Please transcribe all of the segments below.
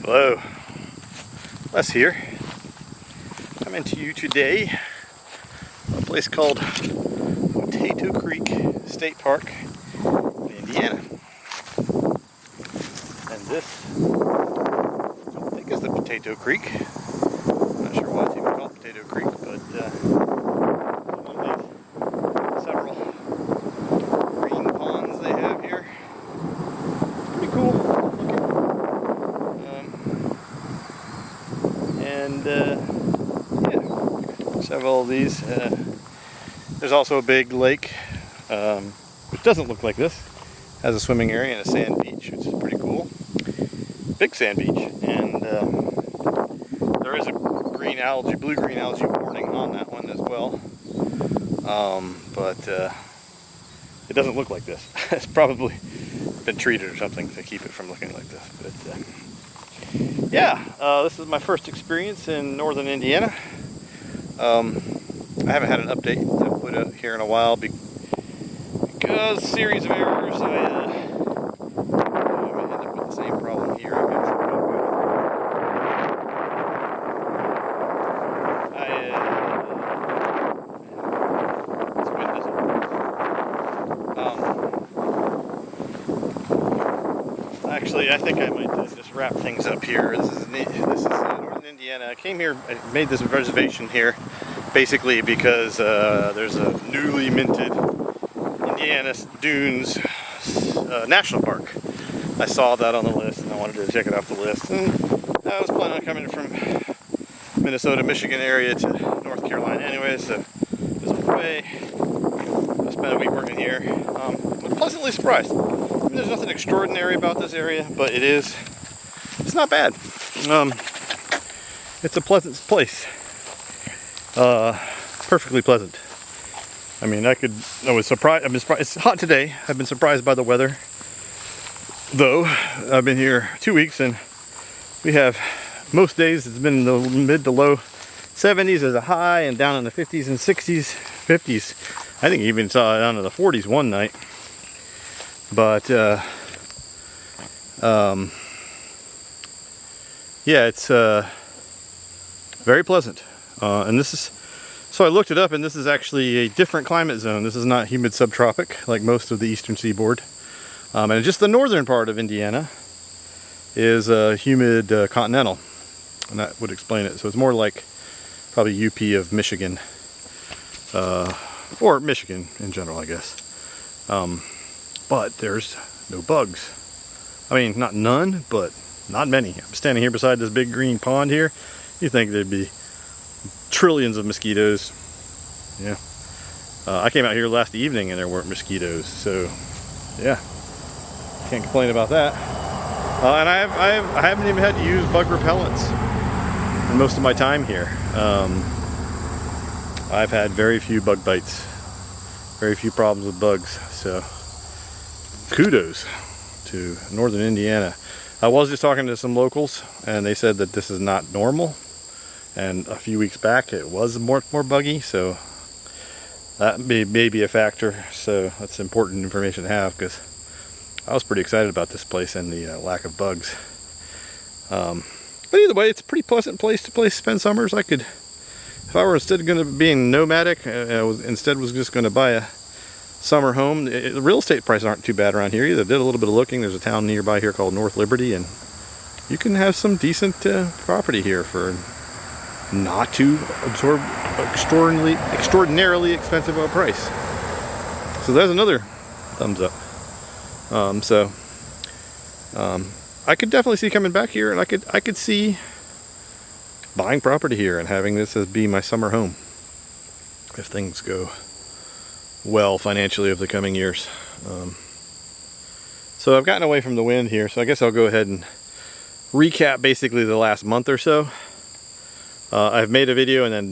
Hello, Les here. Coming to you today a place called Potato Creek State Park in Indiana. And this, I think, is the Potato Creek. I'm not sure why it's even called Potato Creek, but one of the several green ponds they have here. Pretty cool looking. Yeah, several of these. There's also a big lake, which doesn't look like this. Has a swimming area and a sand beach, which is pretty cool. Big sand beach, and there is a blue-green algae warning on that one as well. But it doesn't look like this. It's probably been treated or something to keep it from looking like this. But yeah, this is my first experience in northern Indiana. I haven't had an update to put up here in a while because series of errors. I end up with the same problem here. I've got some this wind doesn't. Actually, I think I might just wrap things up here. This is northern Indiana. I came here, I made this reservation here basically because there's a newly minted Indiana Dunes National Park. I saw that on the list and I wanted to check it off the list. And I was planning on coming from Minnesota, Michigan area to North Carolina anyway, so this was way. I spent a week working here. I was pleasantly surprised. I mean, there's nothing extraordinary about this area, but it's not bad. It's a pleasant place. Perfectly pleasant. I mean, I was surprised. I've been surprised. It's hot today. I've been surprised by the weather. Though, I've been here 2 weeks and we have, most days it's been in the mid to low 70s as a high and down in the 50s and 60s, 50s. I think even saw it down to the 40s one night. But, yeah, it's very pleasant. And this is, so I looked it up, and this is actually a different climate zone. This is not humid subtropic like most of the eastern seaboard. And just the northern part of Indiana is humid continental, and that would explain it. So it's more like probably UP of Michigan, or Michigan in general, I guess. But there's no bugs. I mean, not none, but not many. I'm standing here beside this big green pond here. You think there'd be trillions of mosquitoes. Yeah. I came out here last evening and there weren't mosquitoes, so yeah, can't complain about that. And I haven't even had to use bug repellents in most of my time here. I've had very few bug bites, very few problems with bugs, so kudos to northern Indiana. I was just talking to some locals and they said that this is not normal. And a few weeks back it was more buggy, so that may be a factor. So that's important information to have because I was pretty excited about this place and the lack of bugs. But either way, it's a pretty pleasant place to spend summers. I could, if I were instead of going to being nomadic, was just going to buy a summer home. The real estate prices aren't too bad around here either. Did a little bit of looking. There's a town nearby here called North Liberty, and you can have some decent property here for not too extraordinarily expensive a price. So there's another thumbs up. I could definitely see coming back here, and I could see buying property here and having this as be my summer home if things go well financially over the coming years. So I've gotten away from the wind here, so I guess I'll go ahead and recap basically the last month or so. I've made a video in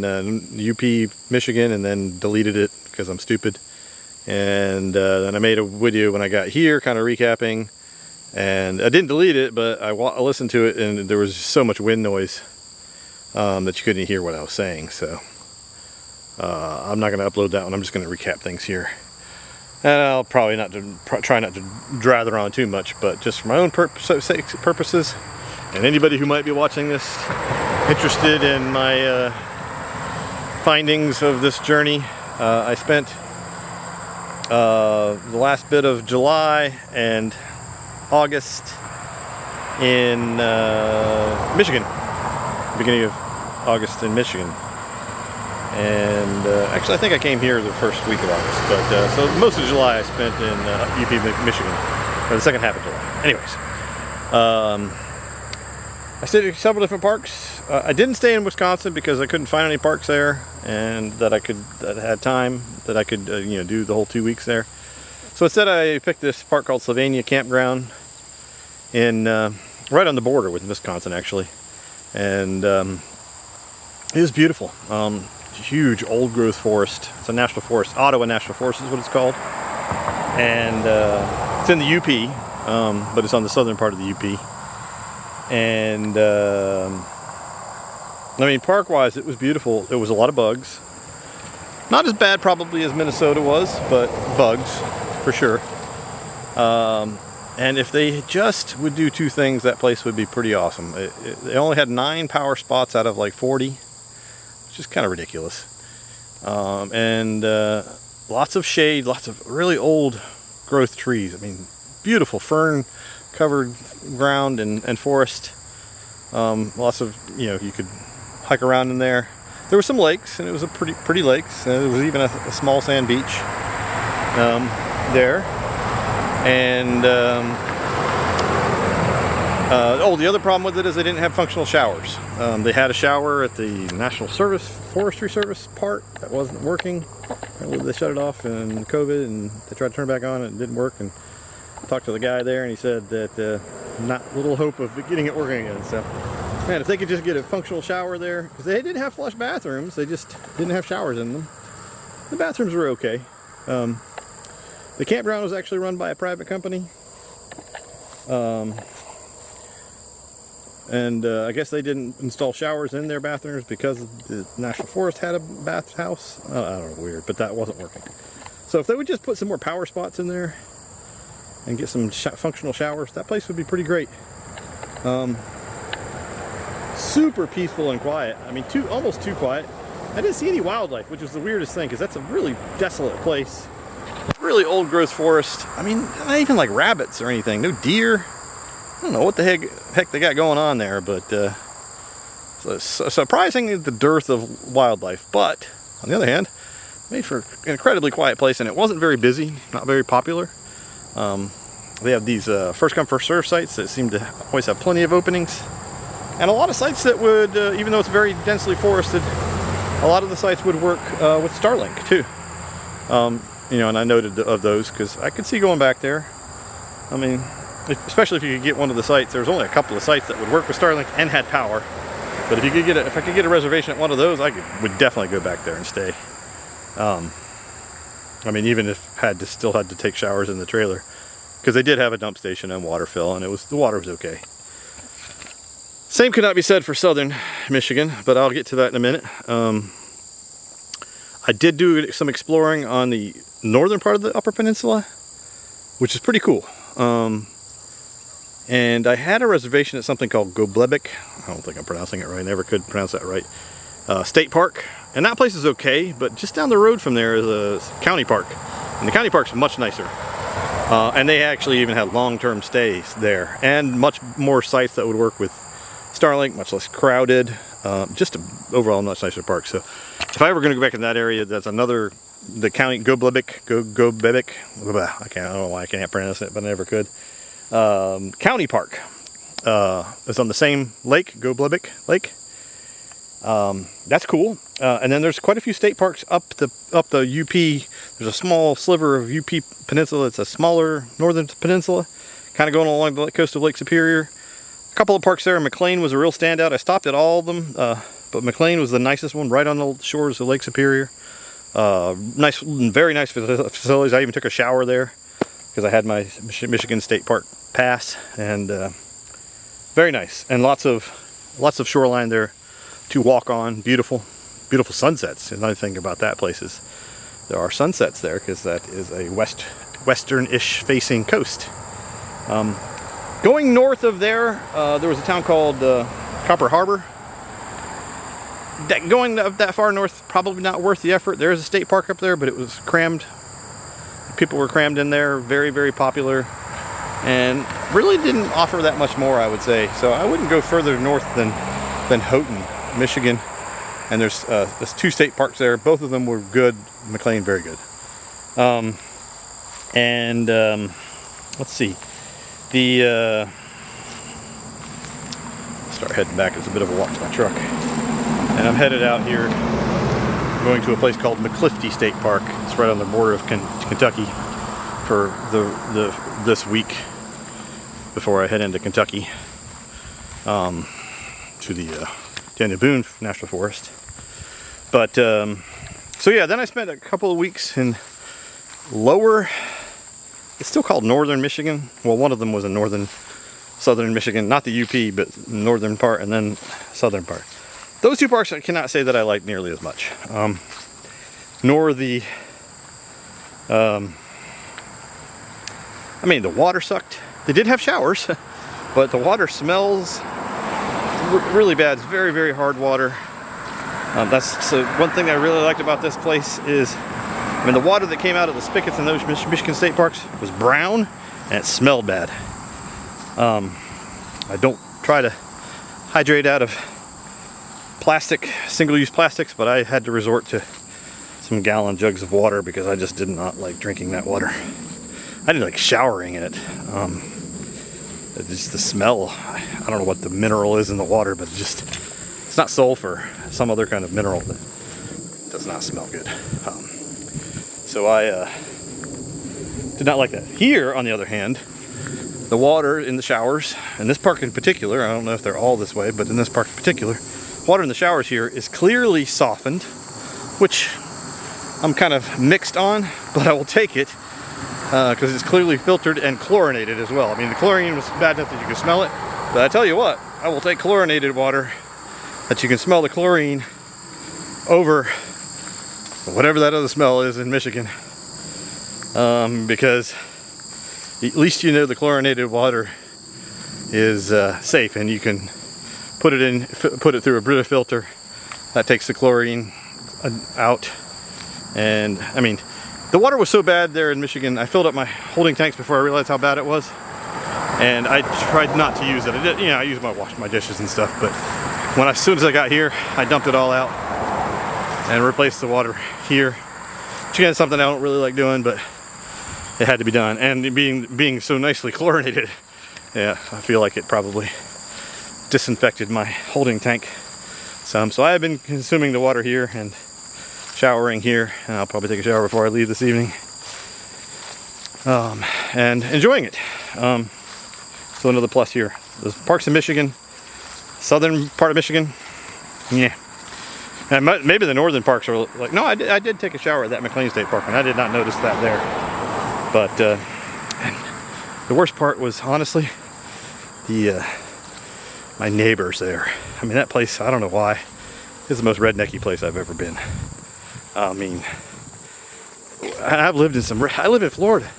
UP, Michigan, and then deleted it because I'm stupid. And then I made a video when I got here, kind of recapping. And I didn't delete it, but I listened to it, and there was so much wind noise that you couldn't hear what I was saying. So I'm not going to upload that one. I'm just going to recap things here. And I'll probably try not to drather on too much, but just for my own purposes, and anybody who might be watching this interested in my findings of this journey, I spent the last bit of July and August in Michigan, beginning of August in Michigan. And actually I think I came here the first week of August, but so most of July I spent in UP Michigan, or the second half of July. Anyways, I stayed at several different parks. I didn't stay in Wisconsin because I couldn't find any parks there, and that had time that I could do the whole 2 weeks there. So instead I picked this park called Sylvania Campground in right on the border with Wisconsin actually, and it was beautiful. Huge old growth forest. It's a national forest. Ottawa National Forest is what it's called, and it's in the UP, but it's on the southern part of the UP. And I mean, park-wise, it was beautiful. There was a lot of bugs. Not as bad probably as Minnesota was, but bugs for sure. And if they just would do two things, that place would be pretty awesome. They only had 9 power spots out of like 40. Which is kind of ridiculous. And lots of shade, lots of really old growth trees. I mean, beautiful fern covered ground and forest. Lots of, you could hike around in there. There were some lakes, and it was a pretty lakes. There was even a small sand beach there. And the other problem with it is they didn't have functional showers. They had a shower at the National Forestry Service part that wasn't working. They shut it off in COVID, and they tried to turn it back on, and it didn't work. And I talked to the guy there, and he said that not little hope of getting it working again. So, man, if they could just get a functional shower there, because they did have flush bathrooms, they just didn't have showers in them. The bathrooms were okay. The campground was actually run by a private company. And I guess they didn't install showers in their bathrooms because the National Forest had a bathhouse. I don't know, weird, but that wasn't working. So if they would just put some more power spots in there and get some functional showers, that place would be pretty great. Super peaceful and quiet. I mean, almost too quiet. I didn't see any wildlife, which was the weirdest thing, because that's a really desolate place. Really old growth forest. I mean, not even like rabbits or anything. No deer. I don't know what the heck they got going on there, but surprisingly the dearth of wildlife. But on the other hand, made for an incredibly quiet place, and it wasn't very busy, not very popular. They have these first come first serve sites that seem to always have plenty of openings, and a lot of sites that would, even though it's very densely forested, a lot of the sites would work with Starlink too. And I noted of those because I could see going back there. I mean, especially if you could get one of the sites. There was only a couple of sites that would work with Starlink and had power. But if I could get a reservation at one of those, I would definitely go back there and stay. I mean, even if still had to take showers in the trailer, because they did have a dump station and water fill, and the water was okay. Same could not be said for southern Michigan, but I'll get to that in a minute. I did do some exploring on the northern part of the Upper Peninsula, which is pretty cool. And I had a reservation at something called Goblebik. I don't think I'm pronouncing it right. I never could pronounce that right. State Park. And that place is okay, but just down the road from there is a county park. And the county park's much nicer. And they actually even had long-term stays there. And much more sites that would work with Starlink, much less crowded. Just overall much nicer park. So if I ever going to go back in that area, that's the county, Goblebik. I don't know why I can't pronounce it, but I never could. County Park is on the same lake, Goblebik Lake. That's cool. And then there's quite a few state parks up the UP. There's a small sliver of UP Peninsula. It's a smaller northern peninsula, kind of going along the coast of Lake Superior. A couple of parks there. McLean was a real standout. I stopped at all of them, but McLean was the nicest one, right on the shores of Lake Superior. Nice, very nice facilities. I even took a shower there because I had my Michigan State Park pass, and very nice, and lots of shoreline there to walk on. Beautiful sunsets. Another thing about that place is there are sunsets there, because that is a western-ish facing coast. Going north of there, there was a town called Copper Harbor. Going that far north, probably not worth the effort. There is a state park up there, but it was crammed. People were crammed in there, very, very popular, and really didn't offer that much more, I would say. So I wouldn't go further north than Houghton, Michigan. And there's 2 state parks there. Both of them were good. McLean, very good. Let's see. Start heading back. It's a bit of a walk to my truck. And I'm headed out here, going to a place called McClifty State Park. It's right on the border of Kentucky for this week before I head into Kentucky to the Daniel Boone National Forest. But so yeah, then I spent a couple of weeks in it's still called northern Michigan. Well, one of them was in southern Michigan, not the UP, but northern part and then southern part. Those 2 parks I cannot say that I like nearly as much. Nor the, I mean, the water sucked. They did have showers, but the water smells really bad. It's very, very hard water. So one thing I really liked about this place is, I mean, the water that came out of the spigots in those Michigan State Parks was brown and it smelled bad. I don't try to hydrate out of single-use plastics, but I had to resort to some gallon jugs of water because I just did not like drinking that water. I didn't like showering in it. Just the smell. I don't know what the mineral is in the water, but it's not sulfur, some other kind of mineral that does not smell good. So I did not like that. Here, on the other hand, the water in the showers, and this park in particular, I don't know if they're all this way, but in this park in particular, water in the showers here is clearly softened, which I'm kind of mixed on, but I will take it because it's clearly filtered and chlorinated as well. I mean, the chlorine was bad enough that you could smell it, but I tell you what, I will take chlorinated water that you can smell the chlorine over whatever that other smell is in Michigan, because at least you know the chlorinated water is safe, and you can put it through a Brita filter that takes the chlorine out. And I mean, the water was so bad there in Michigan, I filled up my holding tanks before I realized how bad it was, and I tried not to use it. I did, I used my dishes and stuff, but as soon as I got here, I dumped it all out and replaced the water here, which again is something I don't really like doing, but it had to be done. And being so nicely chlorinated, yeah, I feel like it probably disinfected my holding tank some. So I have been consuming the water here and showering here, and I'll probably take a shower before I leave this evening, and enjoying it. So another plus here, the parks in Michigan, southern part of Michigan, yeah. And maybe the northern parks are like, no, I did take a shower at that McLean State Park, and I did not notice that there. But the worst part was honestly my neighbors there. I mean, that place, I don't know why, is the most rednecky place I've ever been. I mean, I live in Florida,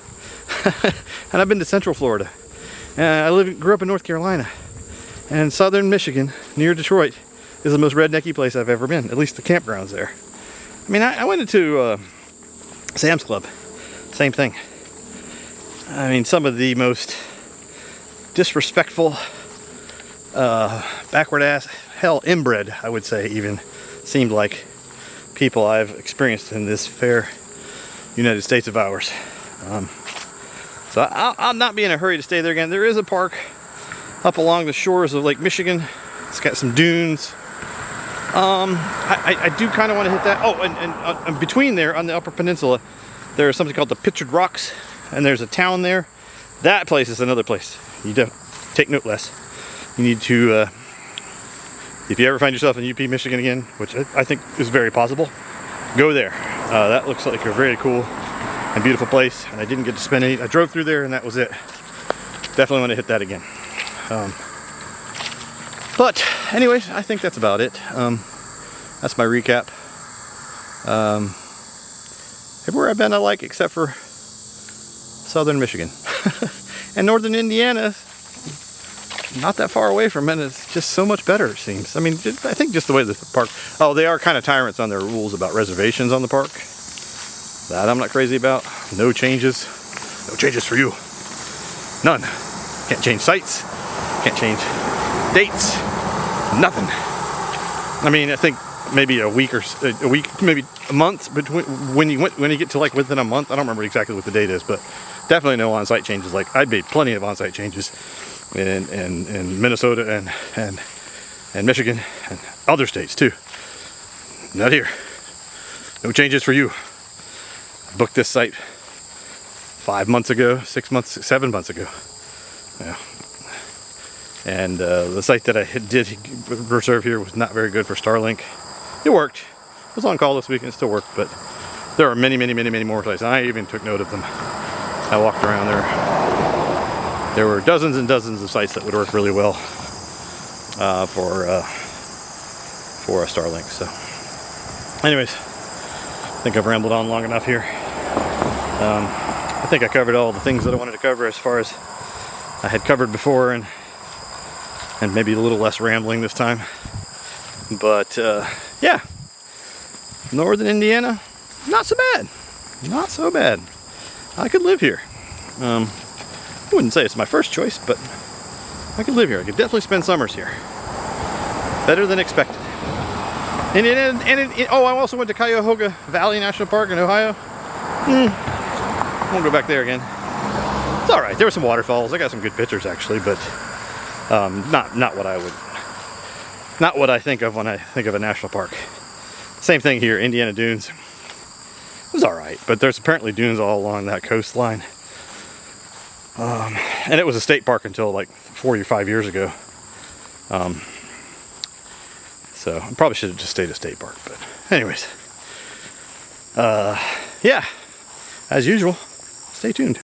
and I've been to Central Florida, and I grew up in North Carolina, and southern Michigan, near Detroit, is the most rednecky place I've ever been, at least the campgrounds there. I mean, I went into Sam's Club, same thing. I mean, some of the most disrespectful, backward ass, hell, inbred, I would say, even seemed like people I've experienced in this fair United States of ours. So I'll not be in a hurry to stay there again. There is a park up along the shores of Lake Michigan. It's got some dunes. I do kind of want to hit that. Oh, and between there on the Upper Peninsula, there's something called the Pictured Rocks, and there's a town there. That place is another place. You don't take note less. You need to, if you ever find yourself in UP, Michigan again, which I think is very possible, go there. That looks like a very cool and beautiful place, and I didn't get to spend any. I drove through there, and that was it. Definitely want to hit that again. But anyways, I think that's about it. That's my recap. Everywhere I've been I like, except for southern Michigan. And northern Indiana, not that far away from it. It's just so much better, it seems. I mean, I think just the way the park... Oh, they are kind of tyrants on their rules about reservations on the park. That I'm not crazy about. No changes. No changes for you. None. Can't change sites. Can't change dates. Nothing. I mean, I think maybe a week, maybe a month between when you get to like within a month. I don't remember exactly what the date is, but definitely no on-site changes. Like I'd made plenty of on-site changes in Minnesota and Michigan and other states too. Not here. No changes for you. I booked this site 5 months ago, 6 months, 7 months ago. Yeah. And the site that I did reserve here was not very good for Starlink. It worked. I was on call this week and it still worked, but there are many more sites. I even took note of them. I walked around there. There were dozens and dozens of sites that would work really well for a Starlink. So, anyways, I think I've rambled on long enough here. I think I covered all the things that I wanted to cover as far as I had covered before, and maybe a little less rambling this time. But yeah, northern Indiana, not so bad. Not so bad. I could live here. I wouldn't say it's my first choice, but I could live here. I could definitely spend summers here. Better than expected. Oh, I also went to Cuyahoga Valley National Park in Ohio. Won't go back there again. It's all right. There were some waterfalls. I got some good pictures actually, but not what I think of when I think of a national park. Same thing here, Indiana Dunes. It was all right, but there's apparently dunes all along that coastline. And it was a state park until like 4 or 5 years ago. So I probably should have just stayed a state park, but anyways. Yeah, as usual, stay tuned.